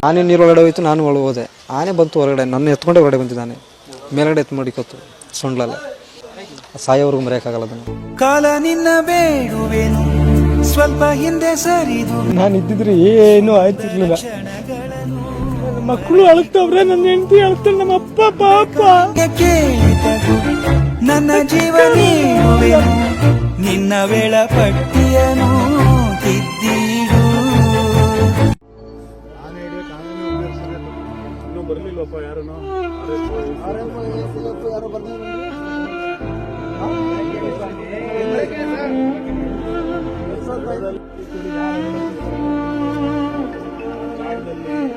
ಆನೆ ನೀರೊಳಗಡೆ ಹೋಯ್ತು, ನಾನು ಒಳಗೆ ಹೋದೆ. ಆನೆ ಬಂತು ಹೊರಗಡೆ, ನನ್ನ ಎತ್ಕೊಂಡೆ ಹೊರಗಡೆ ಬಂದಿದ್ದಾನೆ. ಮೇಲ್ಗಡೆ ಎತ್ತು ಮಾಡಿಕೊತ್ತು ಸೊಂಡ್ಲಲ್ಲ. ಸಾಯೋವರೆಗೂ ಮರೆಯೋಕ್ಕಾಗಲ್ಲ ಅದನ್ನು. ಕಾಲ ನಿನ್ನ ಬೇಡುವೆನು ಸ್ವಲ್ಪ ಹಿಂದೆ ಸರಿದು. ನಾನು ಇದ್ದಿದ್ರೆ ಏನು ಆಯ್ತಿರ್ಲಿಲ್ಲ. ಮಕ್ಕಳು ಅಳ್ತವ್ರೆ, ನನ್ನ ಹೆಂಡತಿ ಅಳ್ತಾರೆ, ನಮ್ಮ ಅಪ್ಪ ಪಾಪ. ನನ್ನ ಜೀವ ನೀಡುವೆನು, ನಿನ್ನ ವೇಳಾಪಟ್ಟಿಯನು ತಿದ್ದಿಡು. ಬರ್ಲಿಲ್ಲಪ್ಪ ಯಾರು